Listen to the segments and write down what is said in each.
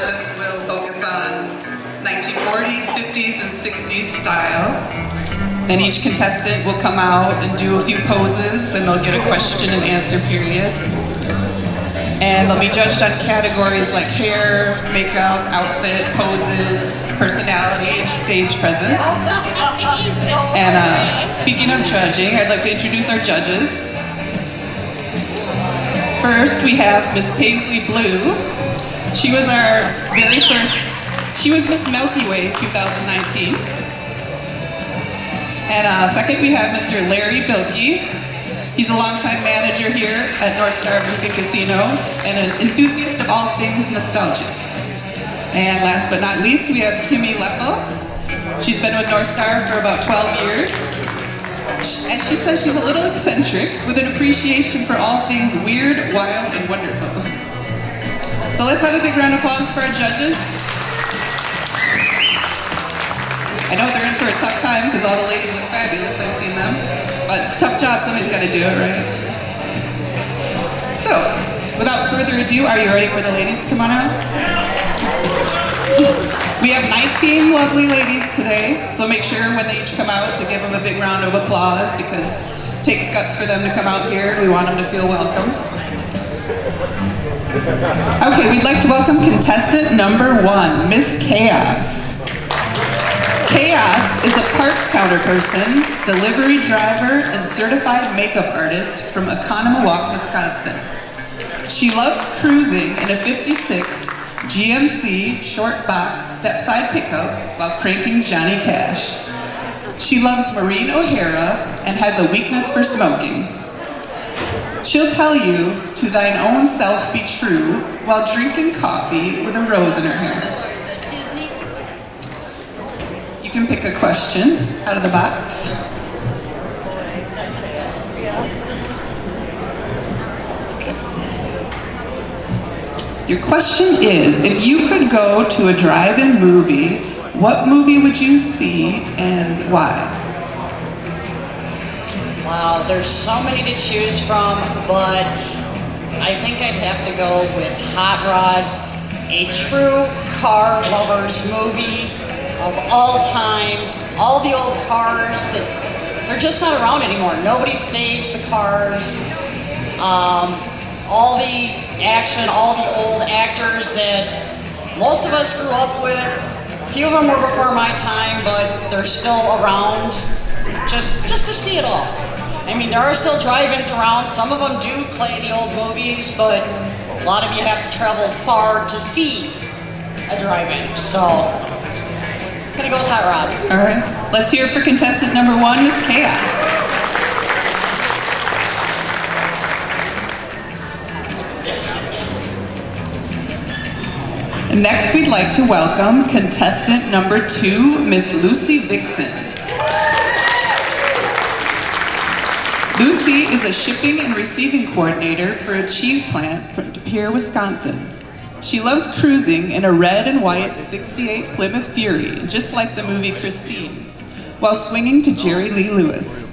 contests will focus on 1940s, 50s, and 60s style. Then each contestant will come out and do a few poses, and they'll get a question and answer period. And they'll be judged on categories like hair, makeup, outfit, poses, personality, and stage presence. And speaking of judging, I'd like to introduce our judges. First, we have Miss Paisley Blue. She was our very first, she was Miss Milky Way 2019. And second, we have Mr. Larry Bilkey. He's a longtime manager here at North Star Mohican Casino and an enthusiast of all things nostalgic. And last but not least, we have Kimmy Leffel. She's been with North Star for about 12 years. And she says she's a little eccentric with an appreciation for all things weird, wild, and wonderful. So let's have a big round of applause for our judges. I know they're in for a tough time because all the ladies look fabulous, I've seen them. But it's a tough job, somebody's got to do it, right? So, without further ado, are you ready for the ladies to come on out? We have 19 lovely ladies today, so make sure when they each come out to give them a big round of applause because it takes guts for them to come out here and we want them to feel welcome. Okay, we'd like to welcome contestant number 1, Miss Chaos. Chaos is a parts counter person, delivery driver, and certified makeup artist from Oconomowoc, Wisconsin. She loves cruising in a 56 GMC short box step-side pickup while cranking Johnny Cash. She loves Maureen O'Hara and has a weakness for smoking. She'll tell you, to thine own self be true, while drinking coffee with a rose in her hair. You can pick a question out of the box. Your question is, if you could go to a drive-in movie, what movie would you see and why? Wow, there's so many to choose from, but I think I'd have to go with Hot Rod, a true car lover's movie of all time. All the old cars that they're just not around anymore. Nobody saves the cars. All the action, all the old actors that most of us grew up with. A few of them were before my time, but they're still around just to see it all. I mean, there are still drive-ins around. Some of them do play the old movies, but a lot of you have to travel far to see a drive-in. So, gonna go with Hot Rod. All right, let's hear it for contestant number 1, Miss Chaos. Next, we'd like to welcome contestant number 2, Miss Lucy Vixen. Lucy is a shipping and receiving coordinator for a cheese plant from De Pere, Wisconsin. She loves cruising in a red and white 68 Plymouth Fury, just like the movie Christine, while swinging to Jerry Lee Lewis.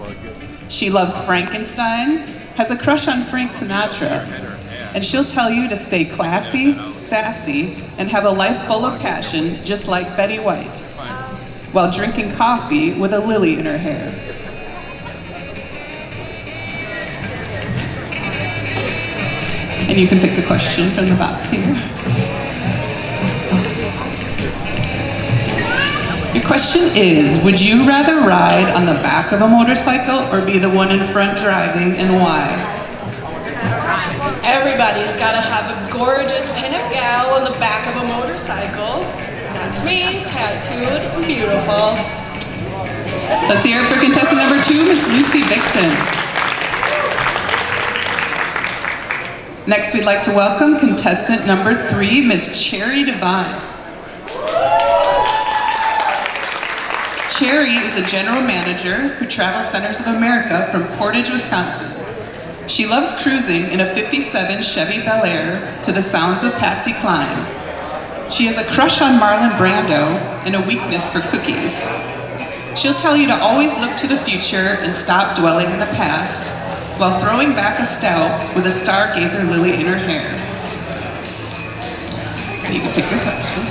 She loves Frankenstein, has a crush on Frank Sinatra, and she'll tell you to stay classy, sassy, and have a life full of passion, just like Betty White, while drinking coffee with a lily in her hair. And you can pick a question from the box here. Your question is, would you rather ride on the back of a motorcycle or be the one in front driving, and why? Everybody's got to have a gorgeous pin-up gal on the back of a motorcycle. That's me, tattooed and beautiful. Let's hear it for contestant number 2, Miss Lucy Vixen. Next, we'd like to welcome contestant number 3, Miss Cherry Devine. Cherry is a general manager for Travel Centers of America from Portage, Wisconsin. She loves cruising in a 57 Chevy Bel Air to the sounds of Patsy Cline. She has a crush on Marlon Brando and a weakness for cookies. She'll tell you to always look to the future and stop dwelling in the past, while throwing back a stout with a stargazer lily in her hair. You can pick your question.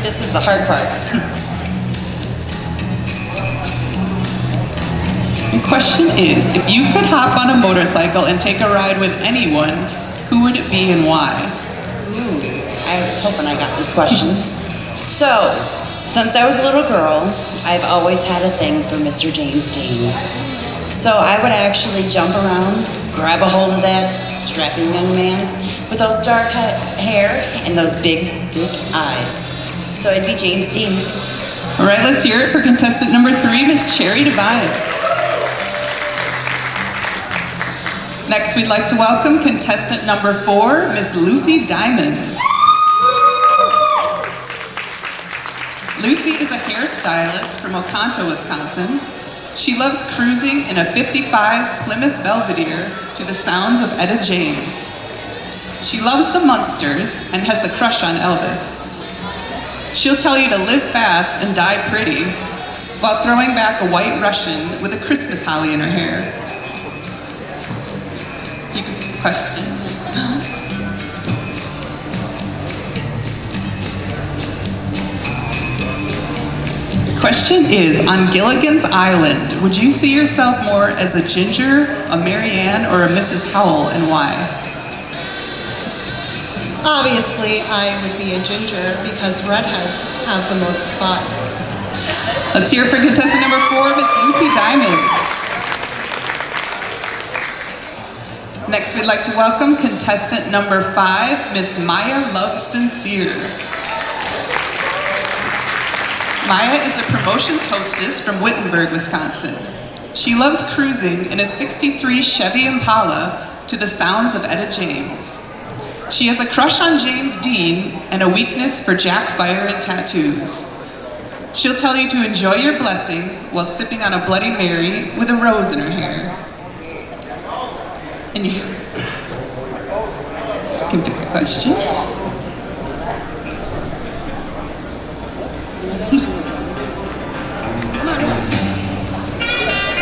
This is the hard part. The question is, if you could hop on a motorcycle and take a ride with anyone, who would it be and why? Ooh, I was hoping I got this question. So, since I was a little girl, I've always had a thing for Mr. James Dean. So I would actually jump around, grab a hold of that strapping young man with those dark hair and those big, big eyes. So it'd be James Dean. All right, let's hear it for contestant number 3, Miss Cherry Divine. Next, we'd like to welcome contestant number 4, Miss Lucy Diamonds. Lucy is a hairstylist from Oconto, Wisconsin. She loves cruising in a 55 Plymouth Belvedere to the sounds of Etta James. She loves the Munsters and has a crush on Elvis. She'll tell you to live fast and die pretty while throwing back a white Russian with a Christmas holly in her hair. You can question. Question is, on Gilligan's Island, would you see yourself more as a Ginger, a Mary Ann, or a Mrs. Howell, and why? Obviously, I would be a ginger because redheads have the most fun. Let's hear it for contestant number 4, Miss Lucy Diamonds. Next, we'd like to welcome contestant number 5, Miss Maya Love Sincere. Maya is a promotions hostess from Wittenberg, Wisconsin. She loves cruising in a '63 Chevy Impala to the sounds of Etta James. She has a crush on James Dean and a weakness for Jack Fire and tattoos. She'll tell you to enjoy your blessings while sipping on a Bloody Mary with a rose in her hair. And you can pick a question.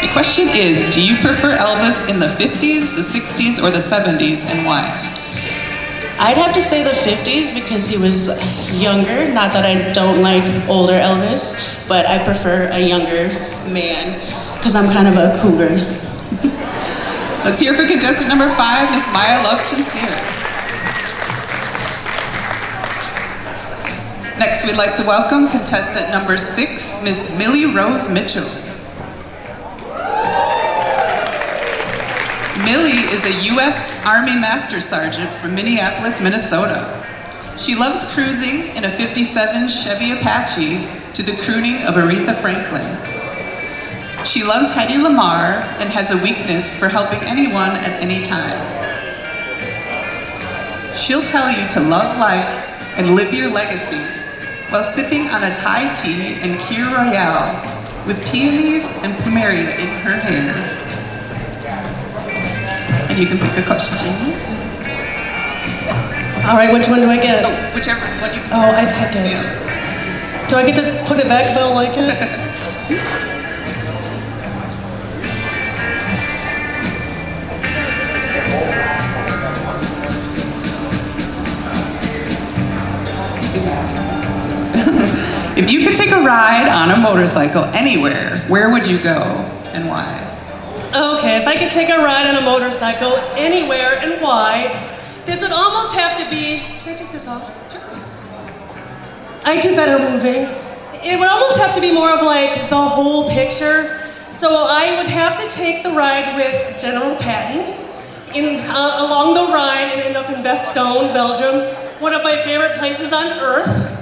The question is, do you prefer Elvis in the 50s, the 60s, or the 70s, and why? I'd have to say the 50s because he was younger. Not that I don't like older Elvis, but I prefer a younger man because I'm kind of a cougar. Let's hear for contestant number 5, Miss Maya Love Sincere. Next, we'd like to welcome contestant number 6, Miss Millie Rose Mitchell. Millie is a U.S. Army Master Sergeant from Minneapolis, Minnesota. She loves cruising in a '57 Chevy Apache to the crooning of Aretha Franklin. She loves Hedy Lamarr and has a weakness for helping anyone at any time. She'll tell you to love life and live your legacy while sipping on a Thai tea and Kir Royale with peonies and plumeria in her hair. And you can pick a question. All right, which one do I get? Oh, whichever one you. Oh, I pick it. Yeah. Do I get to put it back if I don't like it? If you could take a ride on a motorcycle anywhere, where would you go and why? Okay, if I could take a ride on a motorcycle anywhere and why, this would almost have to be, can I take this off? I do better moving. It would almost have to be more of like the whole picture. So I would have to take the ride with General Patton along the Rhine and end up in Bastogne, Belgium, one of my favorite places on earth,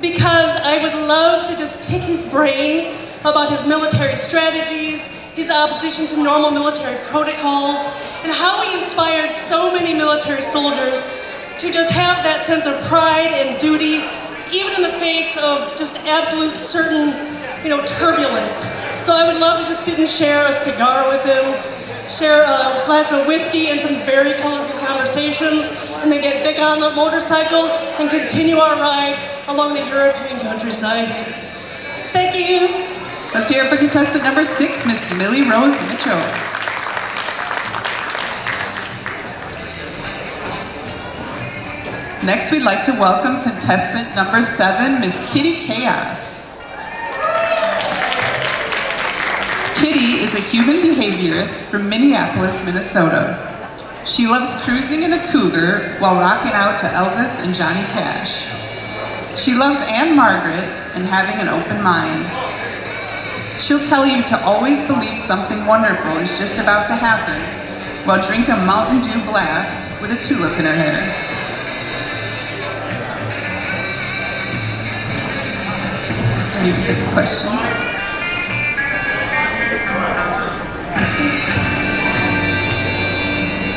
because I would love to just pick his brain about his military strategies, his opposition to normal military protocols, and how he inspired so many military soldiers to just have that sense of pride and duty, even in the face of just absolute certain, turbulence. So I would love to just sit and share a cigar with him, share a glass of whiskey and some very colorful conversations, and then get back on the motorcycle and continue our ride along the European countryside. Thank you. Let's hear it for contestant number 6, Miss Millie Rose Mitchell. Next, we'd like to welcome contestant number 7, Miss Kitty Chaos. Kitty is a human behaviorist from Minneapolis, Minnesota. She loves cruising in a cougar while rocking out to Elvis and Johnny Cash. She loves Anne Margaret and having an open mind. She'll tell you to always believe something wonderful is just about to happen while drink a Mountain Dew blast with a tulip in her hair. I need to pick the question.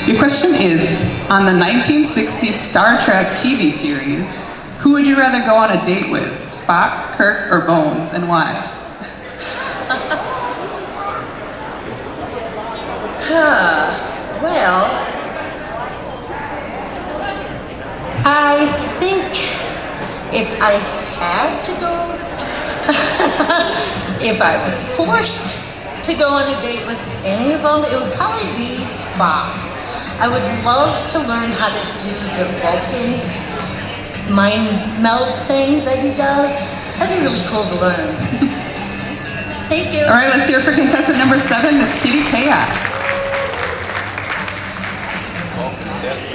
Your question is, on the 1960s Star Trek TV series, who would you rather go on a date with, Spock, Kirk, or Bones, and why? Well, I think if I had to go, if I was forced to go on a date with any of them, it would probably be Spock. I would love to learn how to do the Vulcan mind meld thing that he does. That'd be really cool to learn. Thank you. All right, let's hear it for contestant number 7, Miss Kitty Chaos.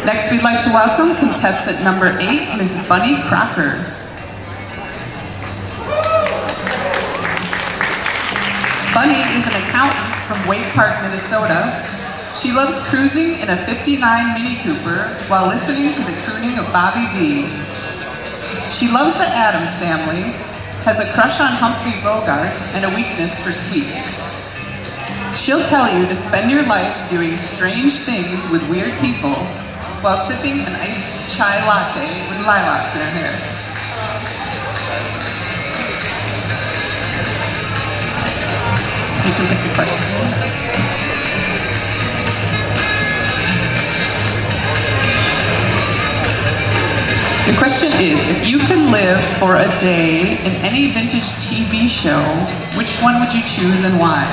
Next, we'd like to welcome contestant number 8, Miss Bunny Crocker. Bunny is an accountant from Wake Park, Minnesota. She loves cruising in a '59 Mini Cooper while listening to the crooning of Bobby V. She loves the Addams Family, has a crush on Humphrey Bogart, and a weakness for sweets. She'll tell you to spend your life doing strange things with weird people while sipping an iced chai latte with lilacs in her hair. You can pick the question. The question is, if you could live for a day in any vintage TV show, which one would you choose and why?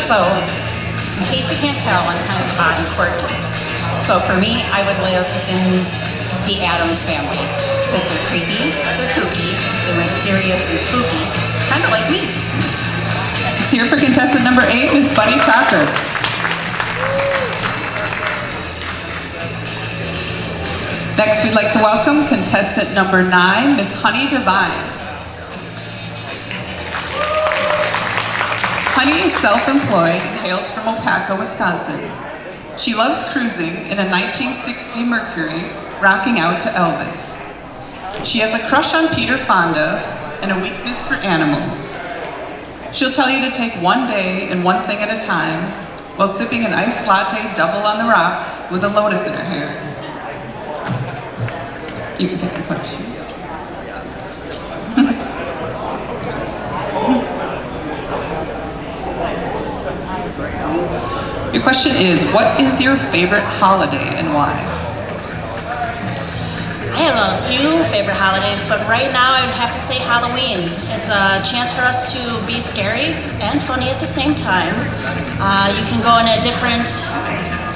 So, in case you can't tell, I'm kind of odd and quirky. So for me, I would live in the Addams Family. Because they're creepy, they're kooky, they're mysterious and spooky. Kind of like me. Let's hear it for contestant number 8, Miss Bunny Crocker. Next, we'd like to welcome contestant number 9, Miss Honey Divine. Honey is self-employed and hails from Opaka, Wisconsin. She loves cruising in a 1960 Mercury, rocking out to Elvis. She has a crush on Peter Fonda and a weakness for animals. She'll tell you to take one day and one thing at a time while sipping an iced latte double on the rocks with a lotus in her hair. You can pick the question. Your question is, what is your favorite holiday and why? I have a few favorite holidays, but right now I would have to say Halloween. It's a chance for us to be scary and funny at the same time. You can go in a different,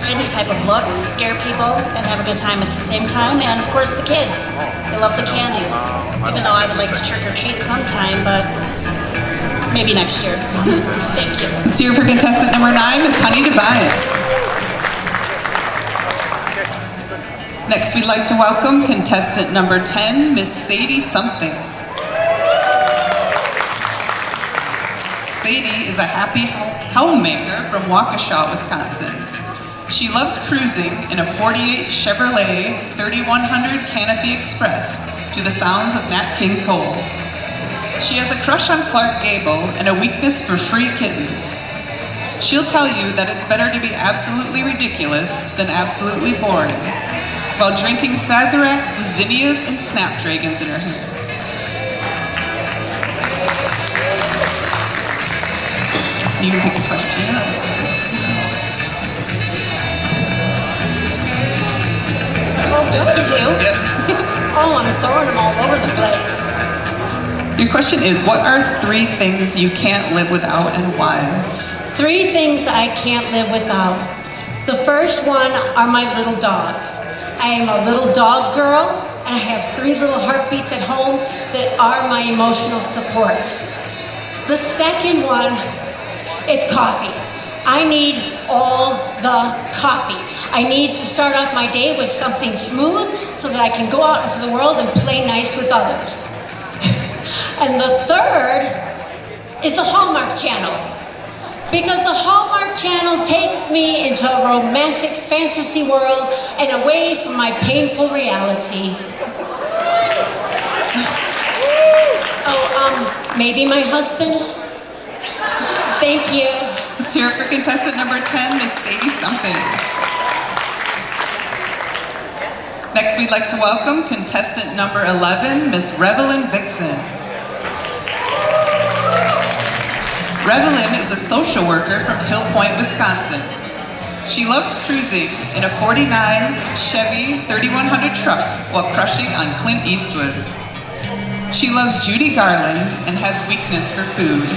any type of look, scare people, and have a good time at the same time. And of course the kids, they love the candy. Even though I would like to trick or treat sometime, but maybe next year. Thank you. Let's hear for contestant number 9, Miss Honey Divine. Next, we'd like to welcome contestant number 10, Miss Sadie Something. Sadie is a happy homemaker from Waukesha, Wisconsin. She loves cruising in a '48 Chevrolet 3100 Canopy Express to the sounds of Nat King Cole. She has a crush on Clark Gable and a weakness for free kittens. She'll tell you that it's better to be absolutely ridiculous than absolutely boring, while drinking Sazerac with zinnias and snapdragons in her hair. You can pick a question. Oh, I'm throwing them all over the place. Your question is, what are 3 things you can't live without and why? 3 things I can't live without. The first one are my little dogs. I am a little dog girl, and I have 3 little heartbeats at home that are my emotional support. The second one, it's coffee. I need all the coffee. I need to start off my day with something smooth so that I can go out into the world and play nice with others. And the third is the Hallmark Channel. Because the Hallmark Channel takes me into a romantic fantasy world and away from my painful reality. Oh, maybe my husband? Thank you. Let's hear it for contestant number 10, Miss Sadie Something. Next, we'd like to welcome contestant number 11, Miss Revelyn Vixen. Revelyn is a social worker from Hill Point, Wisconsin. She loves cruising in a 49 Chevy 3100 truck while crushing on Clint Eastwood. She loves Judy Garland and has weakness for food.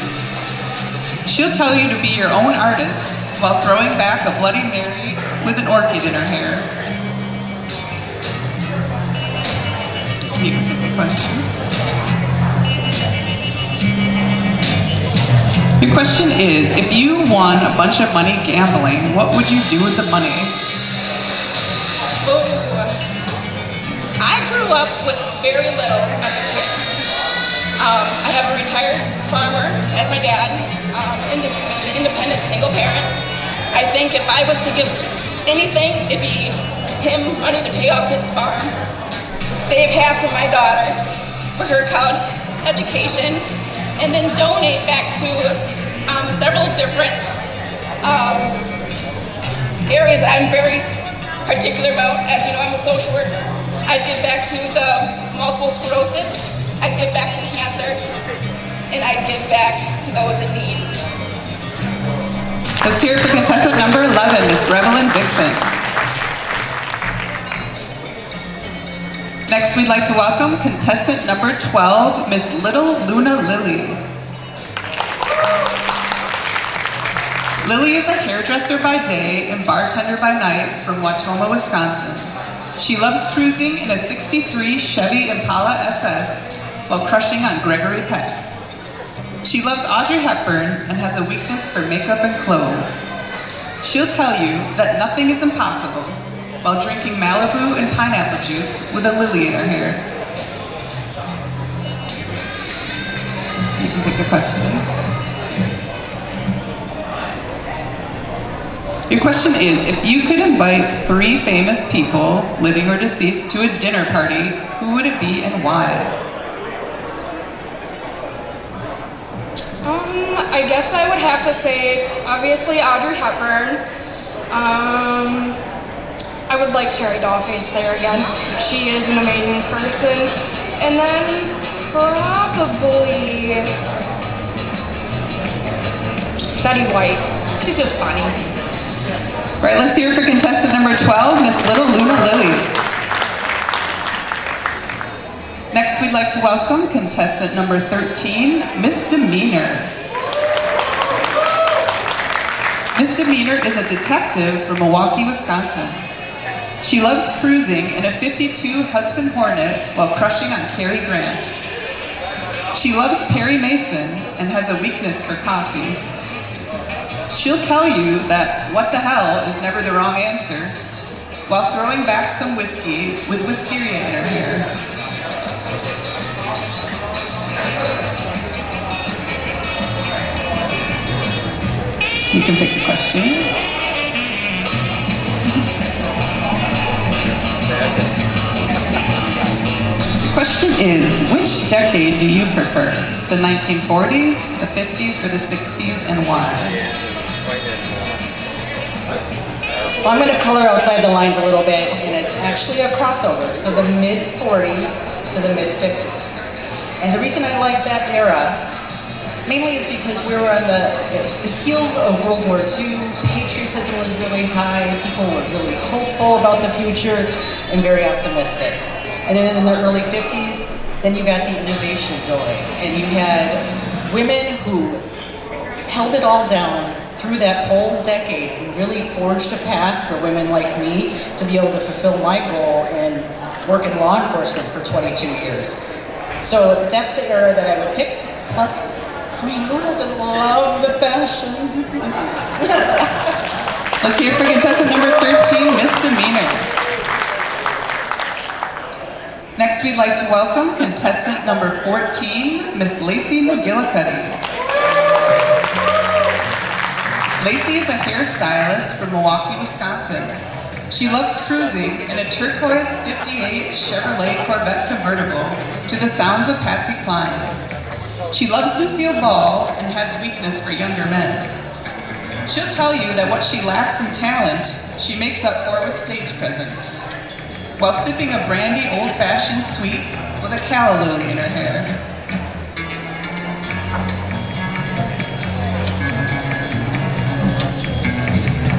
She'll tell you to be your own artist while throwing back a Bloody Mary with an orchid in her hair. You can pick a question. Your question is, if you won a bunch of money gambling, what would you do with the money? Oh, I grew up with very little as a kid. I have a retired farmer as my dad, independent single parent. I think if I was to give anything, it'd be him money to pay off his farm, save half for my daughter for her college education, and then donate back to several different areas that I'm very particular about. As you know, I'm a social worker. I give back to the multiple sclerosis, I give back to cancer, and I give back to those in need. Let's hear it for contestant number 11, Miss Revelyn Vixen. Next, we'd like to welcome contestant number 12, Miss Little Luna Lily. Lily is a hairdresser by day and bartender by night from Watoma, Wisconsin. She loves cruising in a 63 Chevy Impala SS while crushing on Gregory Peck. She loves Audrey Hepburn and has a weakness for makeup and clothes. She'll tell you that nothing is impossible while drinking Malibu and pineapple juice with a lily in her hair. You can pick a question. Your question is, if you could invite 3 famous people, living or deceased, to a dinner party, who would it be and why? I guess I would have to say, obviously, Audrey Hepburn. I would like Cherry Dollface there again. She is an amazing person. And then probably Betty White. She's just funny. All right, let's hear it for contestant number 12, Miss Little Luna Lily. Next, we'd like to welcome contestant number 13, Miss Demeanor. Miss Demeanor is a detective from Milwaukee, Wisconsin. She loves cruising in a 52 Hudson Hornet while crushing on Cary Grant. She loves Perry Mason and has a weakness for coffee. She'll tell you that what the hell is never the wrong answer while throwing back some whiskey with wisteria in her hair. You can pick a question. The question is, which decade do you prefer? The 1940s, the 50s, or the 60s, and why? Well, I'm going to color outside the lines a little bit, and it's actually a crossover, so the mid-40s to the mid-50s. And the reason I like that era, mainly is because we were on the heels of World War II, patriotism was really high, people were really hopeful about the future, and very optimistic. And then in the early 50s, then you got the innovation going, and you had women who held it all down through that whole decade, he really forged a path for women like me to be able to fulfill my goal and work in law enforcement for 22 years. So that's the era that I would pick. Plus, I mean, who doesn't love the fashion? Let's hear it for contestant number 13, Misdemeanor. Next, we'd like to welcome contestant number 14, Miss Lacey McGillicuddy. Lacey is a hairstylist from Milwaukee, Wisconsin. She loves cruising in a turquoise 58 Chevrolet Corvette convertible to the sounds of Patsy Cline. She loves Lucille Ball and has weakness for younger men. She'll tell you that what she lacks in talent, she makes up for with stage presence, while sipping a brandy old-fashioned sweet with a calla lily in her hair.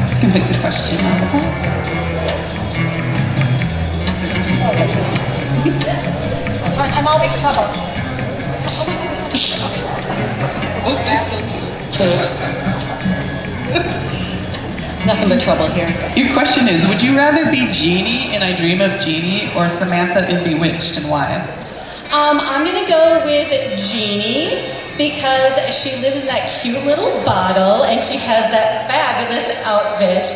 You can pick the question out of the book. I'm always trouble. Oh, there's still two. Nothing but trouble here. Your question is, would you rather be Jeannie in I Dream of Jeannie or Samantha in Bewitched, and why? I'm gonna go with Jeannie because she lives in that cute little bottle and she has that fabulous outfit.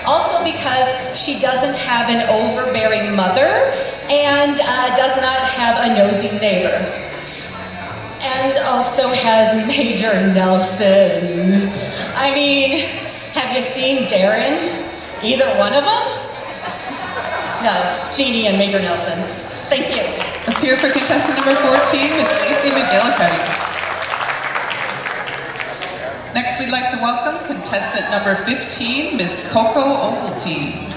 Also because she doesn't have an overbearing mother and does not have a nosy neighbor. And also has Major Nelson. I mean, have you seen Darren? Either one of them? No, Jeannie and Major Nelson. Thank you. Let's hear it for contestant number 14, Miss Lacey McGillicuddy. Next, we'd like to welcome contestant number 15, Miss Coco Ovaltine.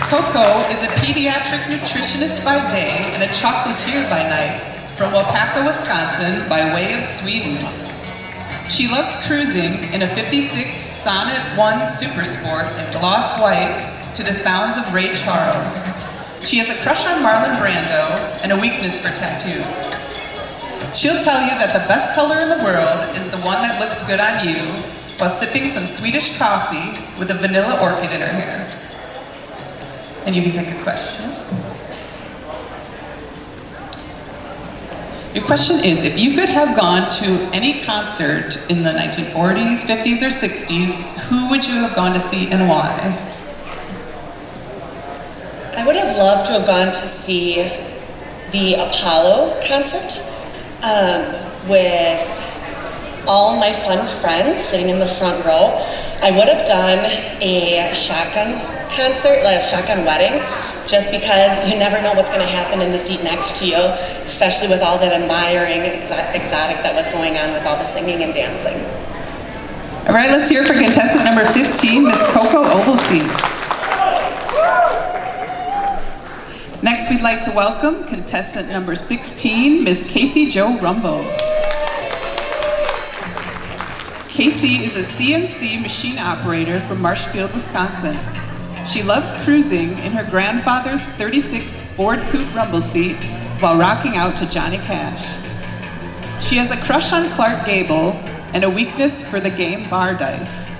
Coco is a pediatric nutritionist by day and a chocolatier by night from Waupaca, Wisconsin, by way of Sweden. She loves cruising in a 56 Sonnet 1 Super Sport in gloss white to the sounds of Ray Charles. She has a crush on Marlon Brando and a weakness for tattoos. She'll tell you that the best color in the world is the one that looks good on you while sipping some Swedish coffee with a vanilla orchid in her hair. And you can pick a question. Your question is, if you could have gone to any concert in the 1940s, 50s, or 60s, who would you have gone to see and why? I would have loved to have gone to see the Apollo concert with all my fun friends sitting in the front row. I would have done a shotgun concert, like a shotgun wedding, just because you never know what's going to happen in the seat next to you, especially with all that admiring exotic that was going on with all the singing and dancing. All right, let's hear it for contestant number 15, Miss Coco Ovaltine. Next, we'd like to welcome contestant number 16, Miss Casey Jo Rumbo. Casey is a CNC machine operator from Marshfield, Wisconsin. She loves cruising in her grandfather's 36 Ford Coupe rumble seat while rocking out to Johnny Cash. She has a crush on Clark Gable and a weakness for the game bar dice.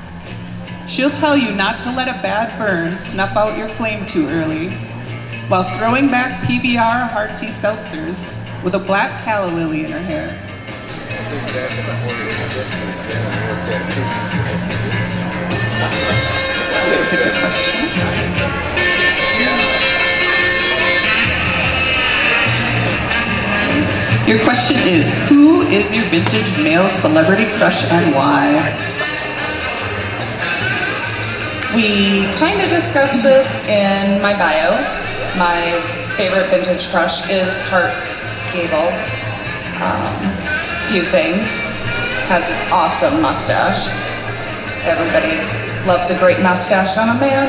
She'll tell you not to let a bad burn snuff out your flame too early, while throwing back PBR hard tea seltzers with a black calla lily in her hair. Your question is, who is your vintage male celebrity crush and why? We kind of discussed this in my bio. My favorite vintage crush is Clark Gable. Few things. Has an awesome mustache. Everybody loves a great mustache on a man.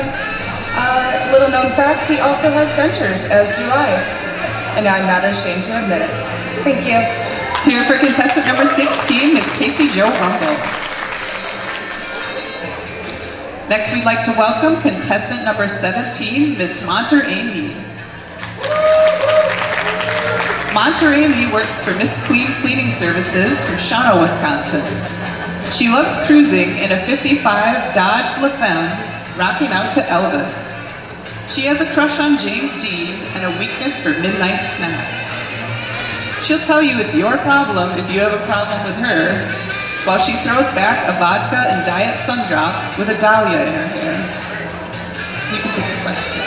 Little known fact, he also has dentures, as do I. And I'm not ashamed to admit it. Thank you. Let's hear it for contestant number 16, Miss Casey Jo Rumble. Next, we'd like to welcome contestant number 17, Miss Monter Amy. Monter Amy works for Miss Clean Cleaning Services from Shawano, Wisconsin. She loves cruising in a 55 Dodge LaFemme, rocking out to Elvis. She has a crush on James Dean and a weakness for midnight snacks. She'll tell you it's your problem if you have a problem with her, while she throws back a vodka and diet sundrop with a dahlia in her hair. You can pick a question.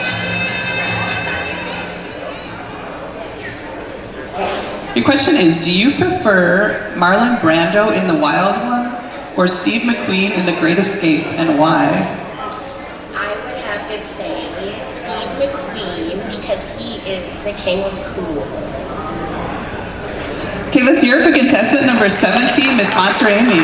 Your question is, do you prefer Marlon Brando in The Wild One or Steve McQueen in The Great Escape, and why? I would have to say Steve McQueen because he is the king of cool. Okay, let's hear it for contestant number 17, Miss Monterey-Me.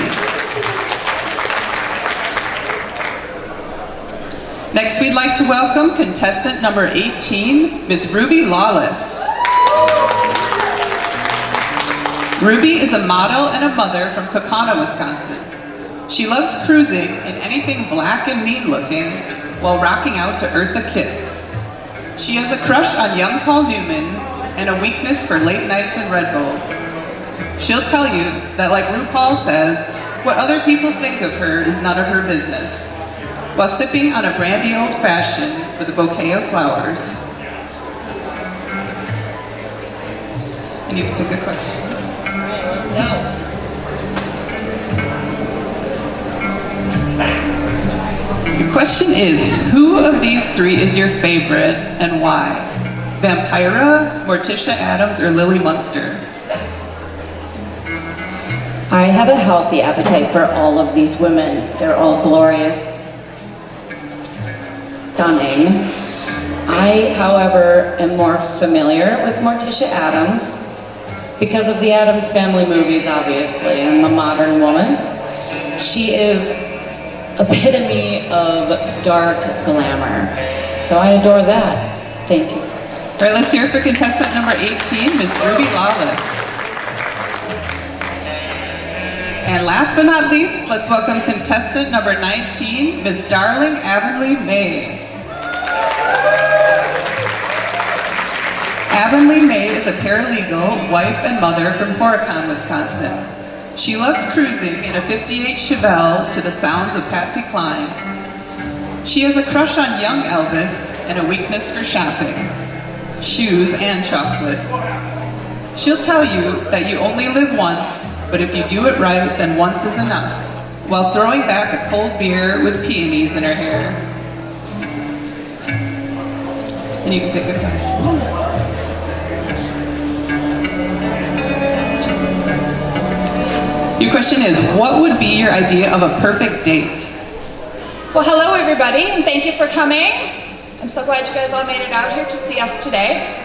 Next, we'd like to welcome contestant number 18, Miss Ruby Lawless. Ruby is a model and a mother from Kaukauna, Wisconsin. She loves cruising in anything black and mean looking while rocking out to Eartha Kitt. She has a crush on young Paul Newman and a weakness for late nights in Red Bull. She'll tell you that, like RuPaul says, what other people think of her is none of her business, while sipping on a brandy old fashioned with a bouquet of flowers. And you can pick a question. All right, let's go. Your question is, who of these three is your favorite and why? Vampira, Morticia Addams, or Lily Munster? I have a healthy appetite for all of these women. They're all glorious, stunning. I, however, am more familiar with Morticia Addams because of the Addams Family movies, obviously, and the modern woman. She is epitome of dark glamour. So I adore that. Thank you. All right, let's hear it for contestant number 18, Miss Ruby Lawless. And last but not least, let's welcome contestant number 19, Miss Darling Avonlea May. Avonlea May is a paralegal, wife, and mother from Mohican, Wisconsin. She loves cruising in a 58 Chevelle to the sounds of Patsy Cline. She has a crush on young Elvis and a weakness for shopping, shoes, and chocolate. She'll tell you that you only live once, but if you do it right, then once is enough, while throwing back a cold beer with peonies in her hair. And you can pick a question. Your question is, what would be your idea of a perfect date? Well, hello everybody, and thank you for coming. I'm so glad you guys all made it out here to see us today.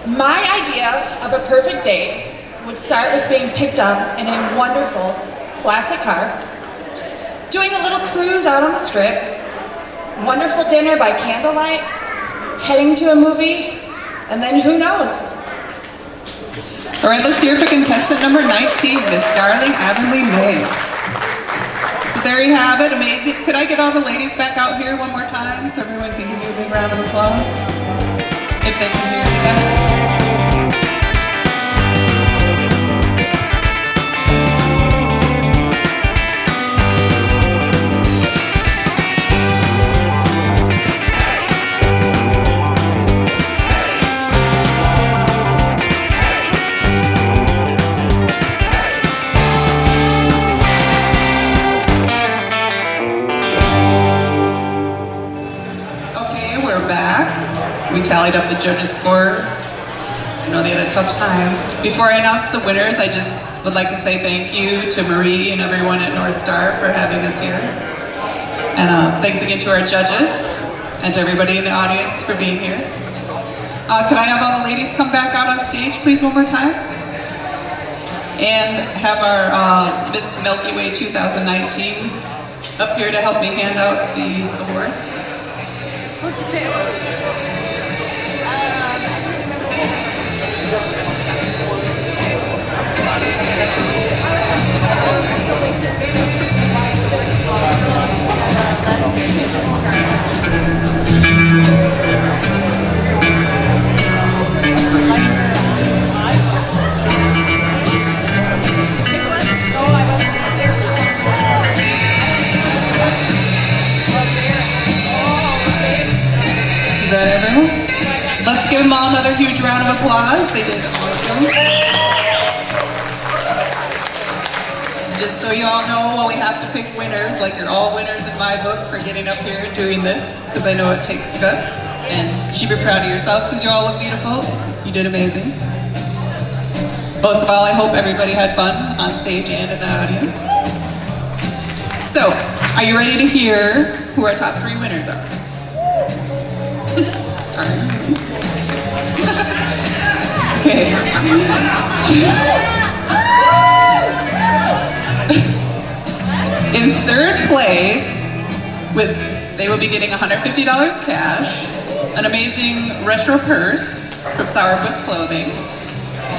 My idea of a perfect date would start with being picked up in a wonderful classic car, doing a little cruise out on the strip, wonderful dinner by candlelight, heading to a movie, and then who knows? All right, let's hear for contestant number 19, Miss Darling Avonlea May. So there you have it, amazing. Could I get all the ladies back out here one more time so everyone can give you a big round of applause? If they can hear you better. We tallied up the judges' scores. I know they had a tough time. Before I announce the winners, I just would like to say thank you to Marie and everyone at North Star for having us here. And thanks again to our judges and to everybody in the audience for being here. Could I have all the ladies come back out on stage, please, one more time? And have our Miss Milky Way 2019 up here to help me hand out the awards. What's the pay? that everyone? Let's give them all another huge round of applause. They did awesome. Just so you all know, while we have to pick winners, like you're all winners in my book for getting up here and doing this, because I know it takes guts. And you should be proud of yourselves because you all look beautiful. You did amazing. Most of all, I hope everybody had fun on stage and in the audience. So, are you ready to hear who our top 3 winners are? Okay. In 3rd place, they will be getting $150 cash, an amazing retro purse from Sourpuss Clothing,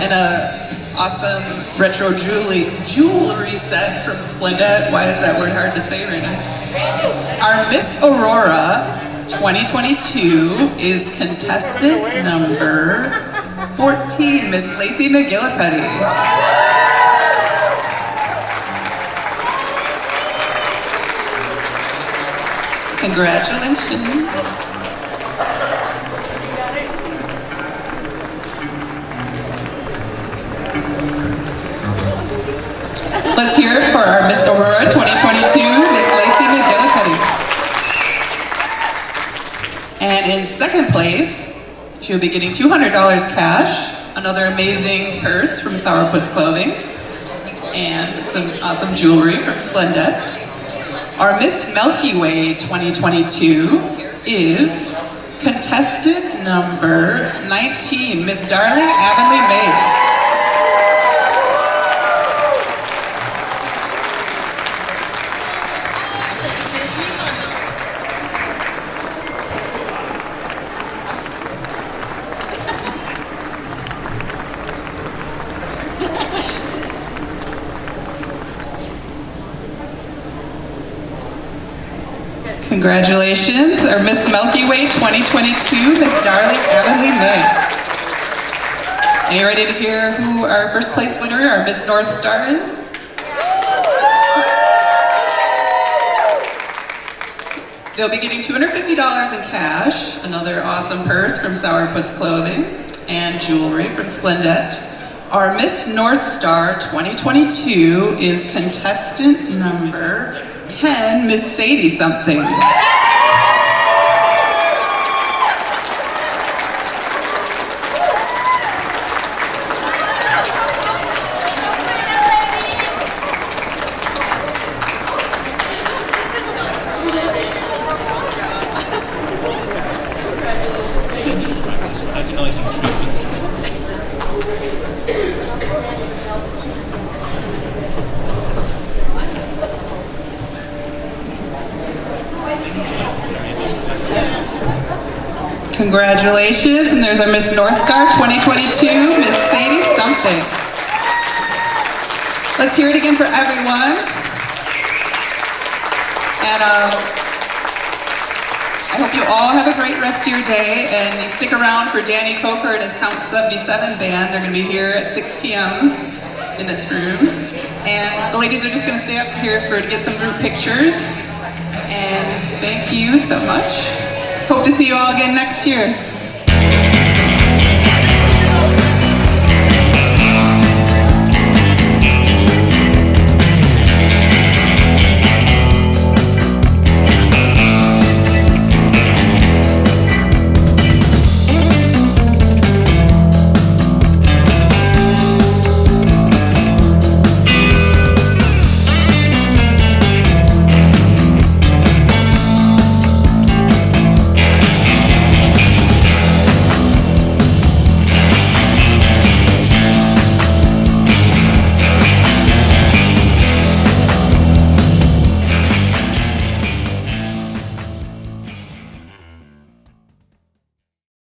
and a awesome retro jewelry set from Splendid. Why is that word hard to say right now? Our Miss Aurora 2022 is contestant number 14, Miss Lacey McGillicuddy. Congratulations. Let's hear it for our Miss Aurora 2022, Miss Lacey McGillicuddy. And in 2nd place, she'll be getting $200 cash, another amazing purse from Sourpuss Clothing, and some awesome jewelry from Splendid. Our Miss Milky Way 2022 is contestant number 19, Miss Darling Avonlea May. Congratulations, our Miss Milky Way 2022, Miss Darling Avonlea May. Are you ready to hear who our 1st place winner, our Miss North Star is? They'll be getting $250 in cash, another awesome purse from Sourpuss Clothing, and jewelry from Splendid. Our Miss North Star 2022 is contestant number 10, Miss Sadie something. Congratulations, and there's our Miss North Star 2022, Miss Sadie something. Let's hear it again for everyone. And I hope you all have a great rest of your day, and you stick around for Danny Coker and his Count 77 band. They're going to be here at 6 p.m. in this room. And the ladies are just going to stay up here to get some group pictures. And thank you so much. Hope to see you all again next year.